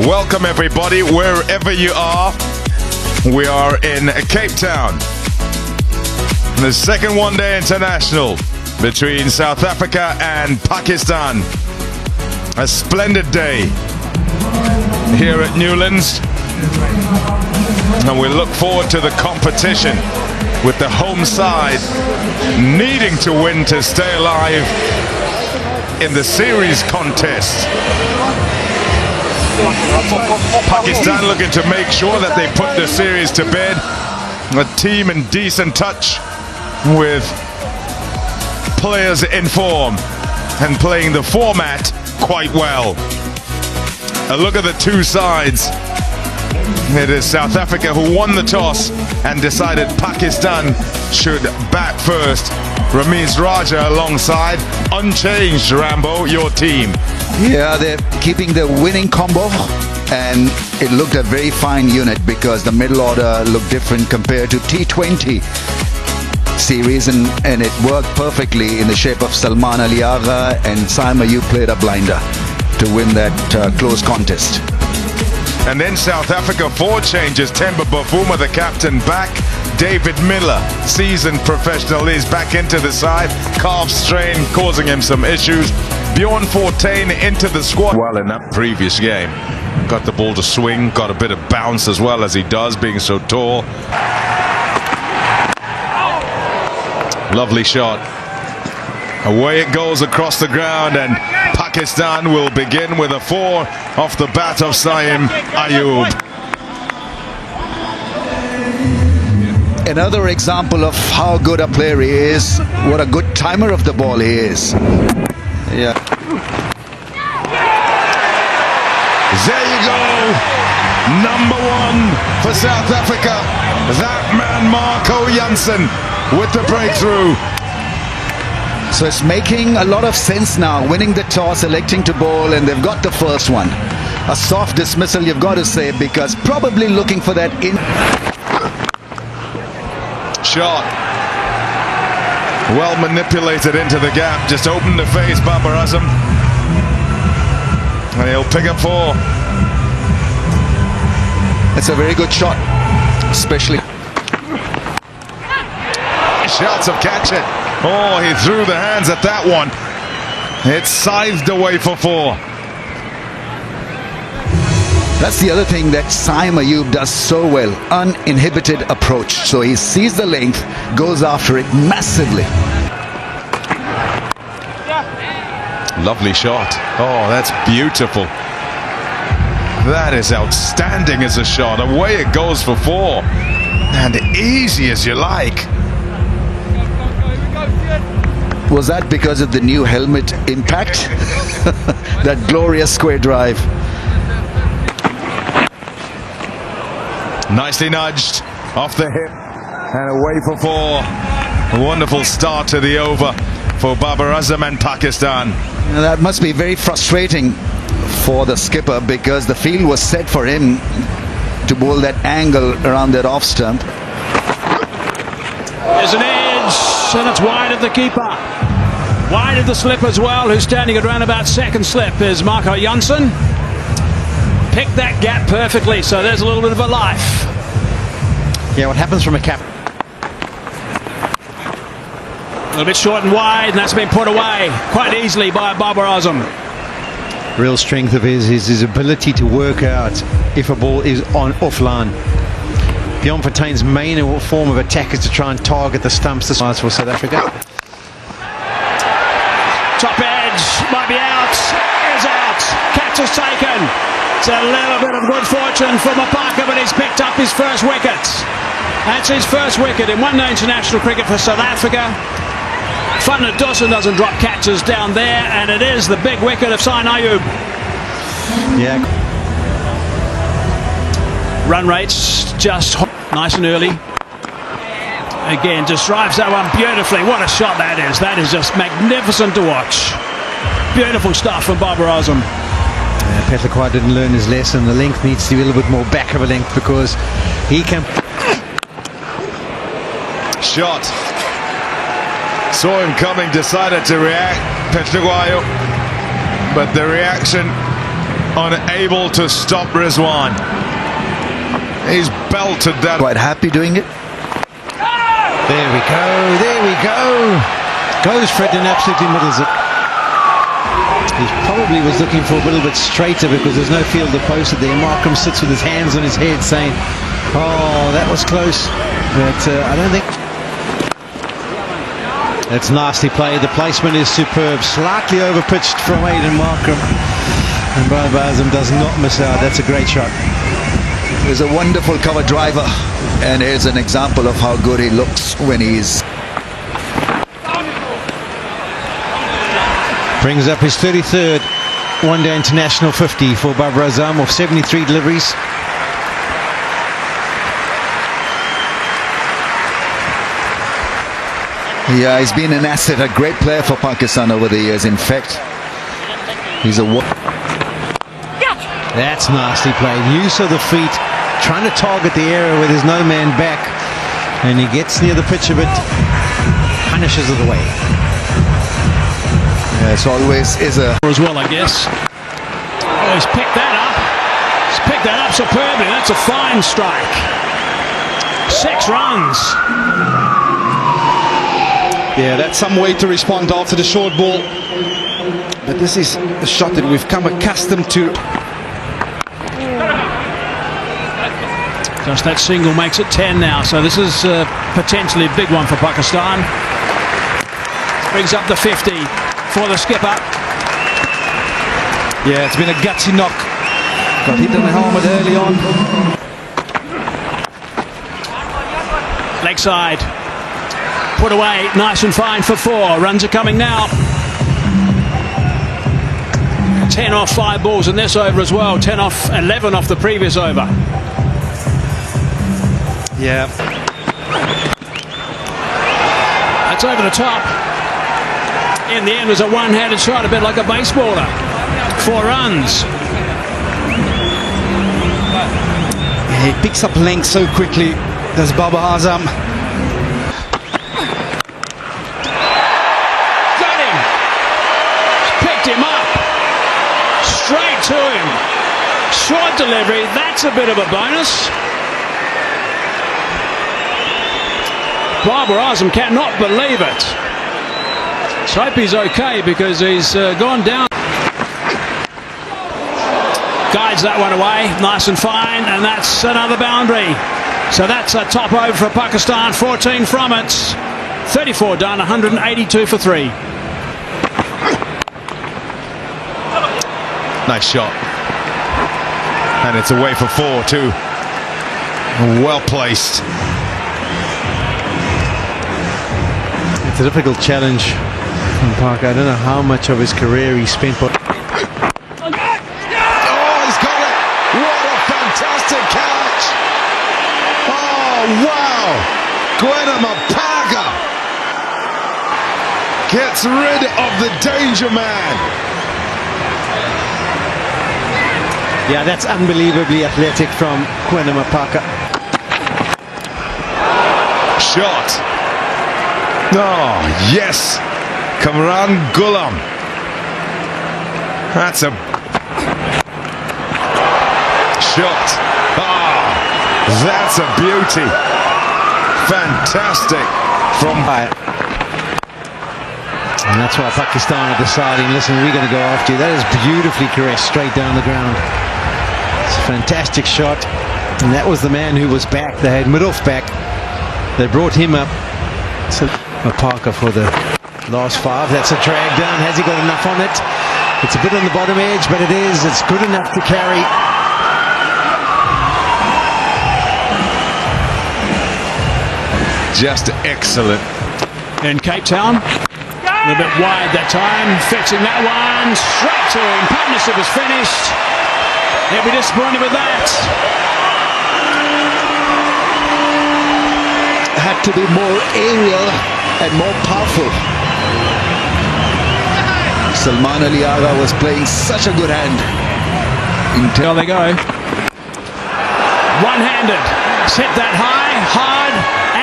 Welcome everybody, wherever you are. We are in Cape Town. The second one-day international between South Africa and Pakistan. A splendid day here at Newlands. And we look forward to the competition with the home side needing to win to stay alive in the series contest. Pakistan looking to make sure that they put the series to bed. A team in decent touch with players in form and playing the format quite well. A look at the two sides. It is South Africa who won the toss and decided Pakistan should bat first. Ramiz Raja alongside, unchanged. Rambo, your team. Yeah, they're keeping the winning combo, and it looked a very fine unit because the middle order looked different compared to T20 series, and it worked perfectly in the shape of Salman Ali Agha, and saim ayub played a blinder to win that close contest. And then South Africa, 4 changes. Temba Bavuma, the captain, back. David Miller, seasoned professional, is back into the side. Calf strain causing him some issues. Bjorn Fortuin into the squad. Well, in that previous game, got the ball to swing, got a bit of bounce as well as he does, being so tall. Lovely shot. Away it goes across the ground, and Pakistan will begin with a 4 off the bat of Saim Ayub. Another example of how good a player he is, what a good timer of the ball he is. Yeah. There you go. Number 1 for South Africa. That man, Marco Jansen, with the breakthrough. So it's making a lot of sense now, winning the toss, electing to bowl, and they've got the first one. A soft dismissal, you've got to say, because probably looking for that in. Shot. Well manipulated into the gap, just opened the face, babar azam. And he'll pick up 4. It's a very good shot, especially. Shots of catch it. Oh, he threw the hands at that one. It's scythed away for 4. That's the other thing that saim ayub does so well, uninhibited approach. So he sees the length, goes after it massively. Lovely shot. Oh, that's beautiful. That is outstanding as a shot. Away it goes for 4. And easy as you like. Was that because of the new helmet impact? That glorious square drive. Nicely nudged off the hip and away for 4. A wonderful start to the over for Babar Azam and Pakistan. Now that must be very frustrating for the skipper because the field was set for him to bowl that angle around that off stump. There's an edge, and it's wide of the keeper. Wide of the slip as well, who's standing at around about second slip is Marco Jansen. Picked that gap perfectly, so there's a little bit of a life. Yeah, what happens from a cap? A little bit short and wide, and that's been put away quite easily by Babar Azam. Real strength of his is his ability to work out if a ball is on offline. Bjorn Fortuin's main form of attack is to try and target the stumps. This is for South Africa. Top edge, might be out, is out, catch is taken. It's a little bit of good fortune for Mapaka, but he's picked up his first wicket. That's his first wicket in one-day international cricket for South Africa. Fun Dawson doesn't drop catches down there, and it is the big wicket of Saim Ayub. Yeah. Run rates just nice and early. Again, just drives that one beautifully. What a shot that is. That is just magnificent to watch. Beautiful stuff from Babar Azam. Petliquart didn't learn his lesson. The length needs to be a little bit more back of a length because he can. Shot. Saw him coming, decided to react. Petliquart, but the reaction unable to stop Rizwan. He's belted that. Quite happy doing it. There we go, there we go. Goes Fred and absolutely middles it. He probably was looking for a little bit straighter because there's no fielder posted there. Markham sits with his hands on his head saying, oh, that was close. But I don't think... That's nicely played. The placement is superb. Slightly overpitched from Aidan Markham. And babar azam does not miss out. That's a great shot. He's a wonderful cover driver. And here's an example of how good he looks when he's... Brings up his 33rd one-day international 50 for babar azam of 73 deliveries. Yeah, he's been an asset, a great player for Pakistan over the years. In fact, he's a... That's nicely played. Use of the feet, trying to target the area where there's no man back. And he gets near the pitch a bit, punishes it away. Yeah, it's always is a... As well, I guess. Oh, he's picked that up. He's picked that up superbly. That's a fine strike. 6 runs. Yeah, that's some way to respond after the short ball. But this is a shot that we've come accustomed to. Just that single makes it 10 now. So this is potentially a big one for Pakistan. Brings up the 50 for the skipper. Yeah, it's been a gutsy knock. Got hit on the helmet early on. Leg side. Put away, nice and fine for 4. Runs are coming now. 10 off 5 balls in this over as well. 10 off 11 off the previous over. Yeah. That's over the top. In the end, it was a one-handed shot, a bit like a baseballer. 4 runs. Yeah, he picks up length so quickly. Does babar azam. Him up straight to him. Short delivery, that's a bit of a bonus. Babar azam cannot believe it. Let's hope he's okay because he's gone down. Guides that one away, nice and fine, and that's another boundary. So that's a top over for Pakistan, 14 from it. 34 done, 182 for 3. Nice shot. And it's away for 4 too. Well placed. It's a difficult challenge from Parker. I don't know how much of his career he spent. Oh, he's got it! What a fantastic catch! Oh, wow! Parker gets rid of the danger man. Yeah, that's unbelievably athletic from Mapaka. Shot. Oh, yes. Kamran Ghulam. That's a shot. Ah, that's a beauty. Fantastic from... And that's why Pakistan are deciding, listen, we're going to go after you. That is beautifully caressed straight down the ground. It's a fantastic shot. And that was the man who was back. They had Middleff back. They brought him up. So Parker for the last 5. That's a drag down. Has he got enough on it? It's a bit on the bottom edge, but it is. It's good enough to carry. Just excellent. In Cape Town. A bit wide that time, fetching that one straight to him. Partnership is finished. He'll be disappointed with that. Had to be more aerial and more powerful. Salman Ali Agha was playing such a good hand. There they go. One-handed. Set that high, hard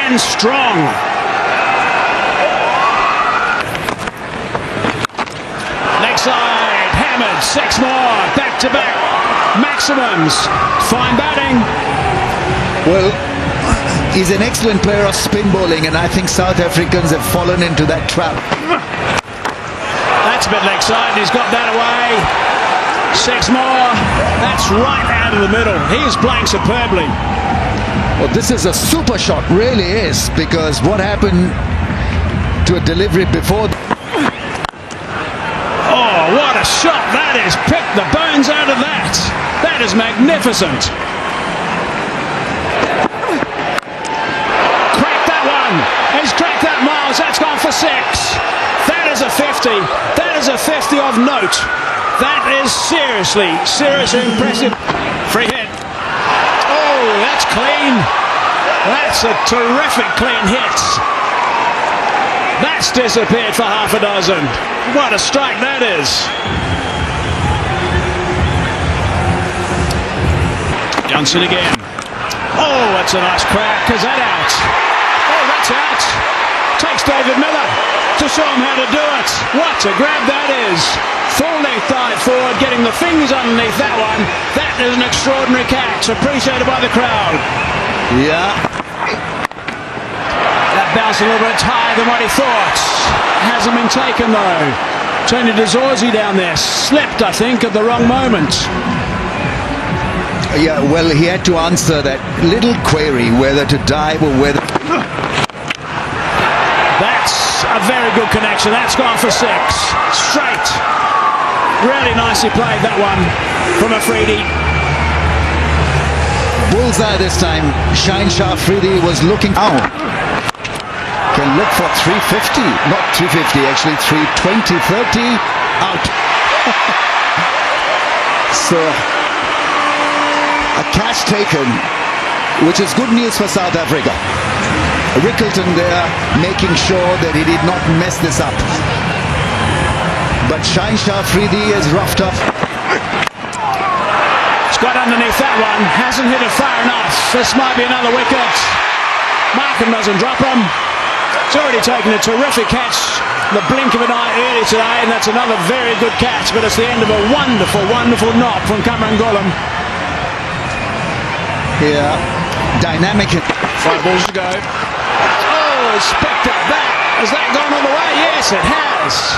and strong. Side, hammered, 6 more, back-to-back maximums. Fine batting. Well, he's an excellent player of spin bowling, and I think South Africans have fallen into that trap. That's a bit leg side. He's got that away. 6 more. That's right out of the middle. He is playing superbly. Well, this is a super shot, really is, because what happened to a delivery before? Oh, what a shot that is. Picked the bones out of that. That is magnificent. Cracked that one. He's cracked that, Miles. That's gone for 6. That is a 50. That is a 50 of note. That is seriously impressive. Free hit. Oh, that's clean. That's a terrific clean hit. That's disappeared for half a dozen. What a strike that is. Johnson again. Oh, that's a nice crack. Is that out? Oh, that's out. Takes David Miller to show him how to do it. What a grab that is. Full length dive forward, getting the fingers underneath that one. That is an extraordinary catch, appreciated by the crowd. Yeah. That bounced a little bit higher than what he thought. Hasn't been taken though. Tony DeZorzi down there slipped, I think, at the wrong moment. Yeah, well, he had to answer that little query whether to dive or whether... That's a very good connection. That's gone for 6. Straight. Really nicely played, that one, from Afridi. Bullseye this time. Shine Shah Afridi was looking out. Can look for 350. Not 350, actually 320, 30. Out. So, a catch taken, which is good news for South Africa. Rickleton there making sure that he did not mess this up. But Shine Shah Afridi is roughed up. It's got underneath that one. Hasn't hit it far enough. This might be another wicket. Markham doesn't drop him. It's already taken a terrific catch. The blink of an eye early today, and that's another very good catch. But it's the end of a wonderful, wonderful knock from Cameron Gollam. Here, dynamic. 5 balls to go. Oh, it's picked up that. Has that gone all the way? Yes, it has.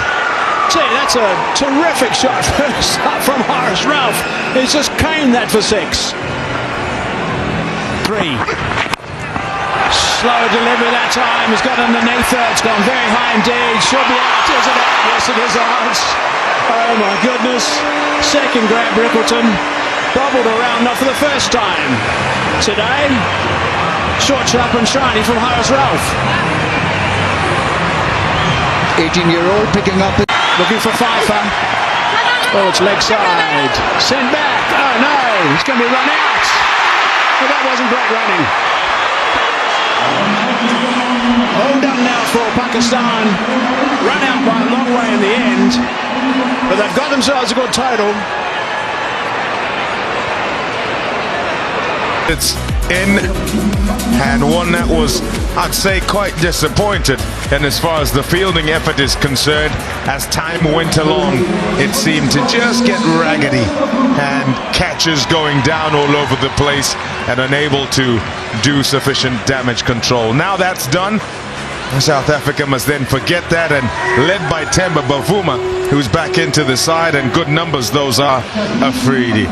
Gee, that's a terrific shot first up from Horace Ralph. He's just caned that for 6. 3. Slower delivery that time. He's got underneath it. It's gone very high indeed. Should be out. Is it out? Yes, it is out. Oh my goodness. Second grab, Rickleton. Bobbled around, not for the first time today. Short, sharp and shiny from Horace Ralph. 18-year-old picking up it. Looking for Pfeiffer. Oh, it's leg side. Send back. Oh no, he's going to be run out. Well, that wasn't great running. All done now for Pakistan. Run out by a long way in the end. But they've got themselves a good total. It's in, and one that was, I'd say, quite disappointed. And as far as the fielding effort is concerned, as time went along, it seemed to just get raggedy, and catches going down all over the place and unable to do sufficient damage control. Now that's done, South Africa must then forget that, and led by Themba Bavuma, who's back into the side, and good numbers those are. Afridi.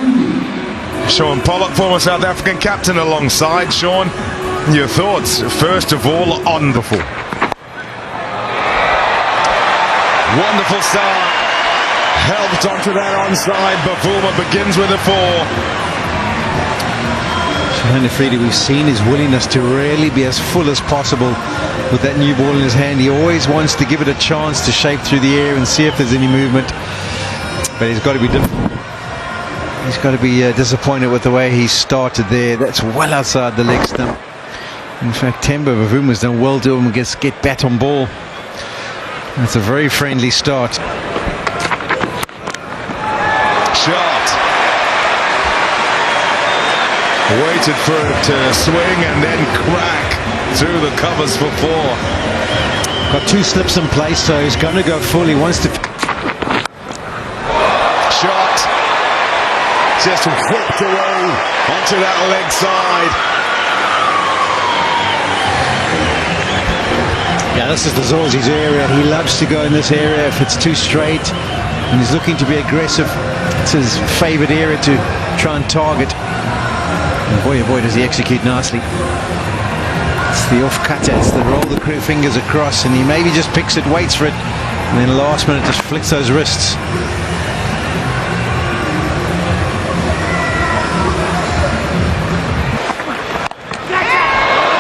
Sean Pollock, former South African captain, alongside. Sean, your thoughts, first of all, on the full. Wonderful start. Helped onto that onside. Bavuma begins with a 4. Sean Afridi, we've seen his willingness to really be as full as possible with that new ball in his hand. He always wants to give it a chance to shape through the air and see if there's any movement. But he's got to be disappointed with the way he started there. That's well outside the leg stump. In fact, Themba Bavuma's done well to him get bat on ball. That's a very friendly start. Shot. Waited for it to swing and then crack through the covers for 4. Got 2 slips in place, so he's going to go full. He wants to... shot just whipped away onto that leg side. Yeah, this is the Zorzi's area. He loves to go in this area if it's too straight, and he's looking to be aggressive. It's his favourite area to try and target. And boy, oh boy, does he execute nicely. It's the off-cutter, it's the roll the fingers across, and he maybe just picks it, waits for it, and then last minute just flicks those wrists.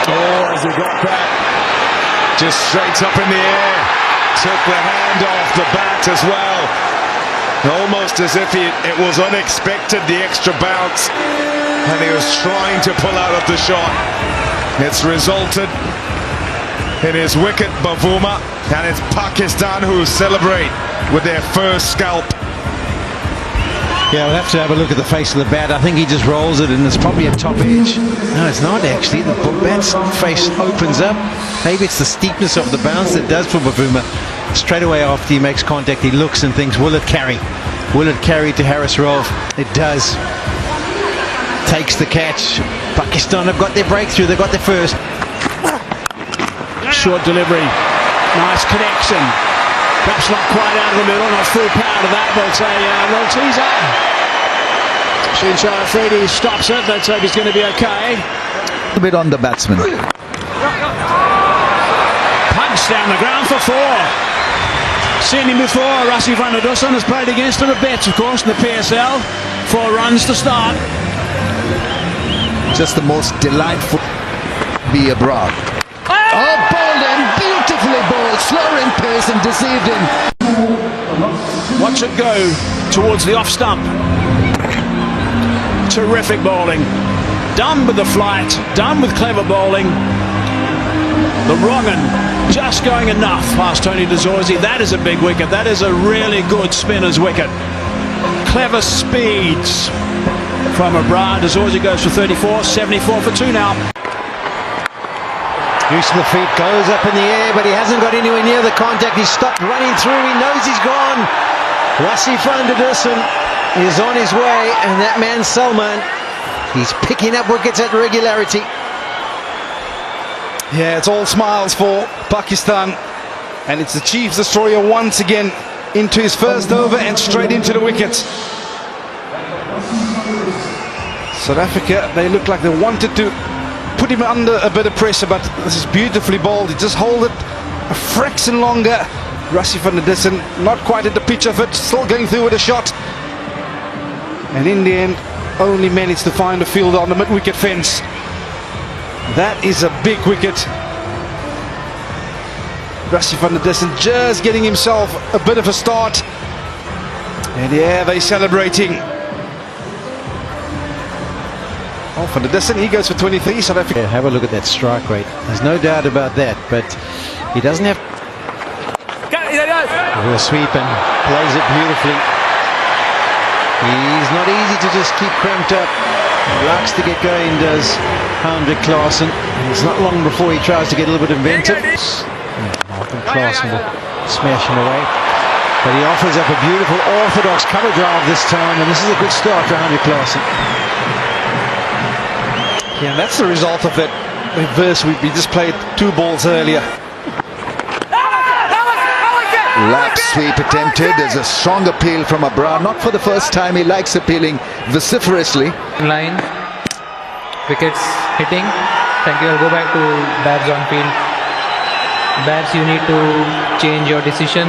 Oh, as he got back, just straight up in the air, took the hand off the bat as well. Almost as if it was unexpected, the extra bounce, and he was trying to pull out of the shot. It's resulted in his wicket, Bavuma, and it's Pakistan who celebrate with their first scalp. Yeah, we'll have to have a look at the face of the bat. I think he just rolls it, and it's probably a top edge. No, it's not actually. The bat's face opens up. Maybe it's the steepness of the bounce that does for Bavuma. Straight away after he makes contact, he looks and thinks, will it carry? Will it carry to Harris Rolfe? It does. Takes the catch. Pakistan have got their breakthrough. They've got their first. Short delivery. Nice connection. Perhaps not quite out of the middle, not full power to that, but a low teaser. Shinsha Afridi stops it. Let's hope he's going to be okay. A bit on the batsman. Punch down the ground for 4. Seen him before. Rassi van der Dussen has played against him at bets, of course, in the PSL. 4 runs to start. Just the most delightful be abroad. Oh, bowled him, beautifully bowled, slower in pace and deceived him. Watch it go towards the off stump. Terrific bowling. Done with the flight, done with clever bowling. The wrong un just going enough past Tony de Zorzi. That is a big wicket. That is a really good spinner's wicket. Clever speeds from Abrar. De Zorzi goes for 34, 74 for 2 now. Use of the feet, goes up in the air, but he hasn't got anywhere near the contact. He's stopped running through. He knows he's gone. Rassi van der Dussen is on his way, and that man Salman, he's picking up wickets at regularity. Yeah, it's all smiles for Pakistan, and it's the Chiefs destroyer once again into his first over and straight into the wickets. South Africa, they look like they wanted to put him under a bit of pressure, but this is beautifully bowled. He just hold it a fraction longer. Rassi van der Dussen not quite at the pitch of it, still going through with a shot, and in the end only managed to find a fielder on the mid-wicket fence. That is a big wicket. Rassi van der Dussen just getting himself a bit of a start, and yeah, they're celebrating. Oh, van der Dussen, he goes for 23. South Africa. Yeah, have a look at that strike rate. There's no doubt about that, but he doesn't have a sweep and plays it beautifully. He's not easy to just keep cramped up. He likes to get going, does Hendrik Klaasen. It's not long before he tries to get a little bit inventive. Malcolm Klaasen will smash him away, but he offers up a beautiful orthodox cover drive this time, and this is a good start for Hendrik Klaasen. Yeah, that's the result of that reverse sweep. We just played 2 balls earlier. Lap sweep attempted. There's a strong appeal from Abrar. Not for the first time. He likes appealing vociferously. Line, wickets hitting. Thank you. I'll go back to Babs on field. Babs, you need to change your decision.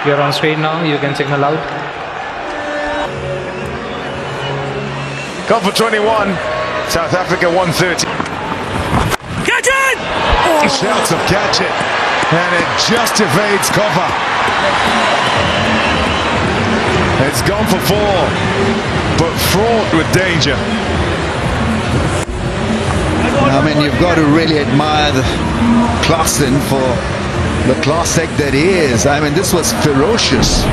You're on straight now. You can signal out. Gone for 21. South Africa 130. Catch it! He shouts of catch it, and it just evades cover. It's gone for 4, but fraught with danger. I mean, you've got to really admire the Klaasen for the class act that he is. I mean, this was ferocious.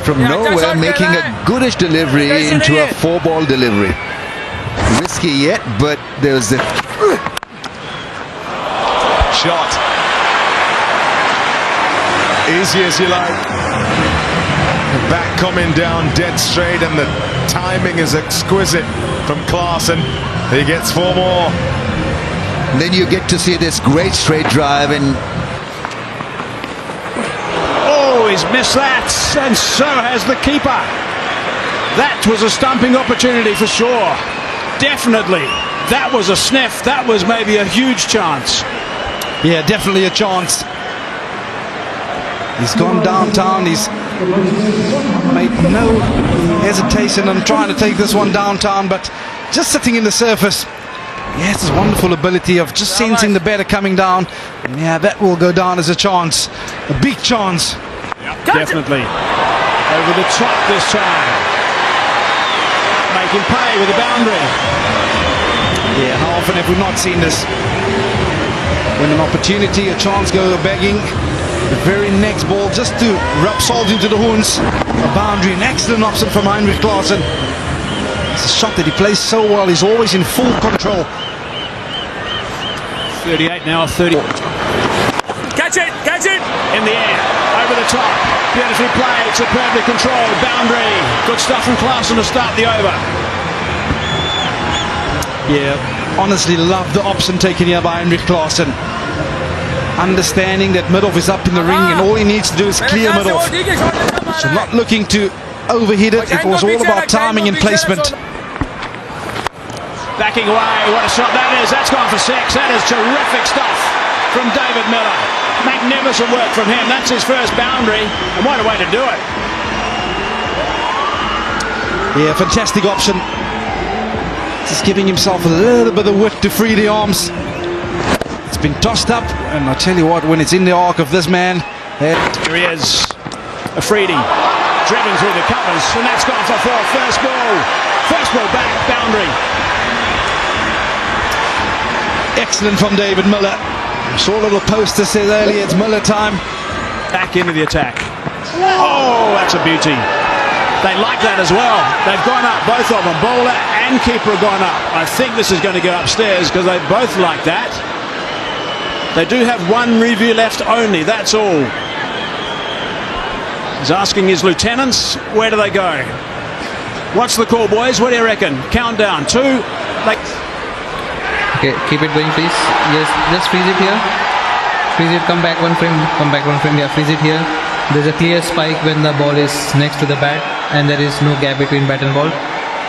From nowhere, making a goodish delivery into a 4-ball delivery. Risky yet, but there's the Shot. Easy as you like. Back coming down dead straight, and the timing is exquisite from Klaasen. He gets 4 more. Then you get to see this great straight drive, and Oh, he's missed that, and so has the keeper. That was a stumping opportunity for sure. Definitely. That was a sniff. That was maybe a huge chance. Yeah, definitely a chance. He's gone downtown. He's made no hesitation on trying to take this one downtown, but just sitting in the surface. He has this wonderful ability of just sensing the batter coming down. And yeah, that will go down as a chance. A big chance. Definitely. Over the top this time. Make him pay with a boundary. Yeah, how often have we not seen this? When an opportunity, a chance go begging, the very next ball just to rub salt into the wounds. A boundary, an excellent option from Heinrich Klaasen. It's a shot that he plays so well. He's always in full control. 38 now, 30. Catch it! In the air, over the top. Beautifully played, superbly controlled, boundary. Good stuff from Klaasen to start the over. Yeah, honestly love the option taken here by Heinrich Klaasen. Understanding that Midhoff is up in the ring and all he needs to do is clear Midhoff. So not looking to overhit it. It was all about timing and placement. Backing away, what a shot that is. That's gone for 6. That is terrific stuff from David Miller. Magnificent work from him. That's his first boundary, and what a way to do it. Yeah, fantastic option. Just giving himself a little bit of width to free the arms. It's been tossed up, and I tell you what, when it's in the arc of this man. Here he is, Afridi, driven through the covers, and that's gone for 4. First ball back, boundary. Excellent from David Miller. I saw a little poster said earlier, it's Miller time. Back into the attack. Oh, that's a beauty. They like that as well. They've gone up, both of them. Bowler and keeper have gone up. I think this is going to go upstairs because they both like that. They do have one review left only, that's all. He's asking his lieutenants, where do they go? What's the call, boys? What do you reckon? Countdown, 2. Okay, keep it going, please. Yes, just freeze it here. Freeze it, come back one frame, yeah, freeze it here. There's a clear spike when the ball is next to the bat and there is no gap between bat and ball.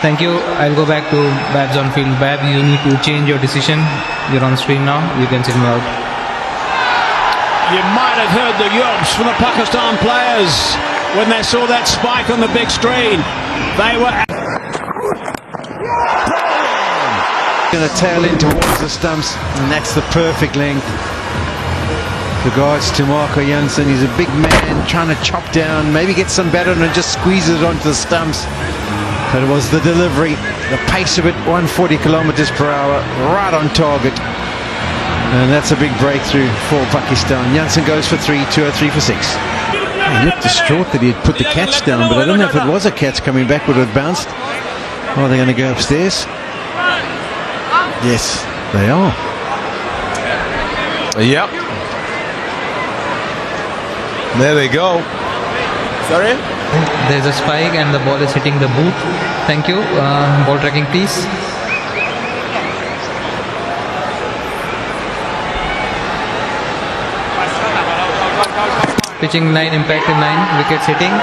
Thank you. I'll go back to Babs on field. Bab, you need to change your decision. You're on screen now. You can signal out. You might have heard the yelps from the Pakistan players when they saw that spike on the big screen. They were Going to tail in towards the stumps, and that's the perfect length. Regards to Marco Jansen, he's a big man trying to chop down, maybe get some batter and just squeeze it onto the stumps. But it was the delivery, the pace of it, 140 kilometers per hour, right on target. And that's a big breakthrough for Pakistan. Jansen goes for 3, 2 or 3 for 6. He looked distraught that he had put the catch down, but I don't know if it was a catch coming back, would it have bounced? Oh, they're going to go upstairs. Yes, they are. Yep. There they go. Sorry? There's a spike and the ball is hitting the boot. Thank you. Ball tracking, please. Pitching 9, impact in 9, wickets hitting.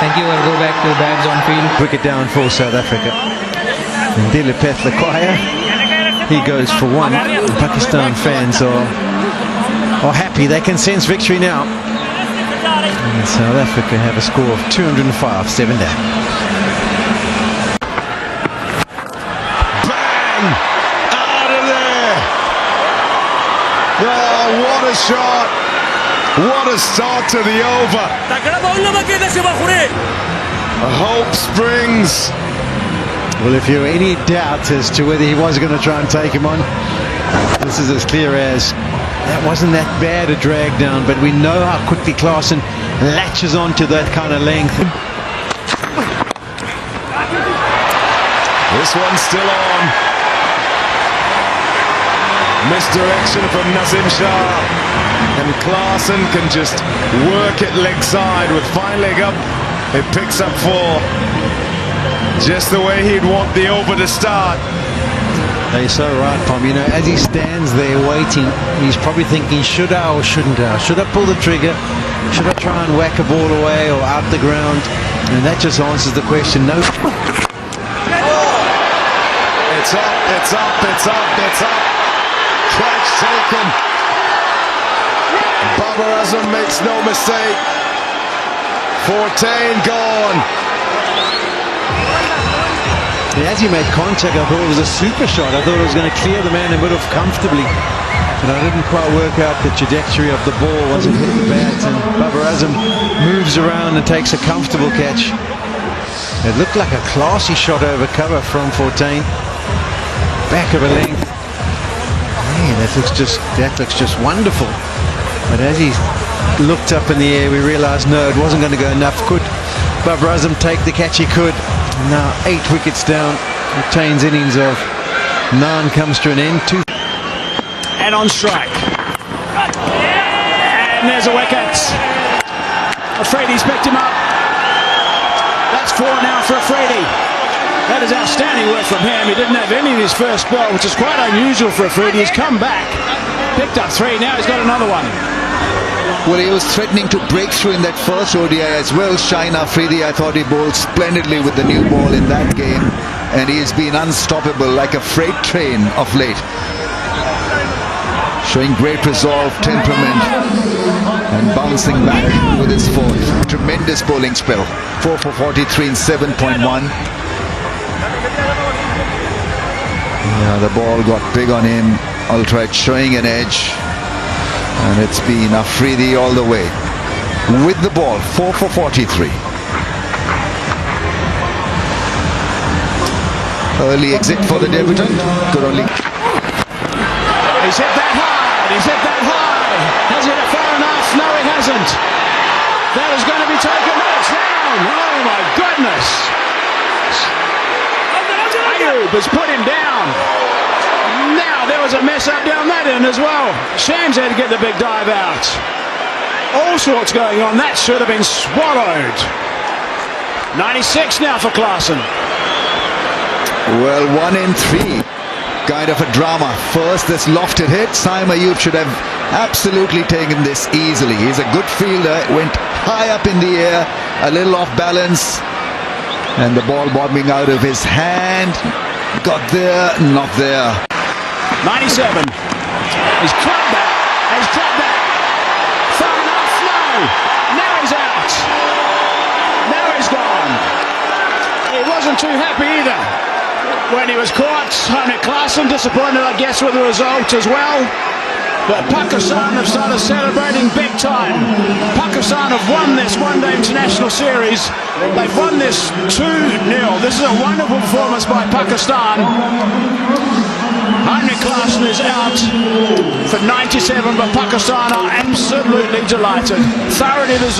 Thank you. I'll go back to Babs on field. Wicket down for South Africa. And Dilipeth Lakwaya, he goes for 1. And Pakistan fans are happy. They can sense victory now. And South Africa have a score of 205, 7 down. Bang! Out of there! Oh, what a shot! What a start to the over! Hope springs. Well, if you're any doubt as to whether he was going to try and take him on, this is as clear as that wasn't that bad a drag down, but we know how quickly Klaasen latches onto that kind of length. This one's still on. Misdirection from Nazim Shah. And Klaasen can just work it leg side with fine leg up It picks up 4. Just the way he'd want the over to start. You're so right, Pom. You know, as he stands there waiting, he's probably thinking, should I or shouldn't I? Should I pull the trigger? Should I try and whack a ball away or out the ground? And that just answers the question. No. It's up, it's up, it's up, it's up. Catch taken. Babar Azam makes no mistake. 14 gone. And as he made contact, I thought it was a super shot. I thought it was going to clear the man in the middle comfortably. But I didn't quite work out the trajectory of the ball once it hit the bat. And Babar Azam moves around and takes a comfortable catch. It looked like a classy shot over cover from 14. Back of a length. Man, that looks just wonderful. But as he looked up in the air, we realized no, it wasn't going to go enough. Could Babar Azam take the catch? He could. Now 8 wickets down. Retains innings of 9 comes to an end. 2. And on strike. And there's a wicket. Afridi's picked him up. That's 4 now for Afridi. That is outstanding work from him. He didn't have any in his first spell, which is quite unusual for Afridi. He's come back, picked up 3. Now he's got another one. Well, he was threatening to break through in that first ODI as well. Shine Afridi, I thought he bowled splendidly with the new ball in that game. And he has been unstoppable like a freight train of late. Showing great resolve, temperament, and bouncing back with his 4th. Tremendous bowling spell. 4 for 43 in 7.1. Yeah, the ball got big on him. Ultra showing an edge. And it's been Afridi all the way. With the ball, 4 for 43. Early exit for the debutant. Could only... He's hit that hard. He's hit that high. Has he hit it far enough? No, he hasn't. That is going to be taken. It's down. Oh, my goodness. Ayub has put him down. Now there was a mess up down that end as well. Shams had to get the big dive out. All sorts going on. That should have been swallowed. 96 now for Klaasen. Well, 1 in 3. Kind of a drama. First, this lofted hit. Saim Ayub should have absolutely taken this easily. He's a good fielder. Went high up in the air. A little off balance. And the ball bobbing out of his hand. Got there, not there. 97. He's clubbed that. He's clubbed that. Far enough? No. Now he's out. Now he's gone. He wasn't too happy either when he was caught. Klaasen disappointed, I guess, with the result as well. But Pakistan have started celebrating big time. Pakistan have won this one-day international series. They've won this 2-0. This is a wonderful performance by Pakistan. Klaasen is out for 97, but Pakistan are absolutely delighted. Thoroughly deserved.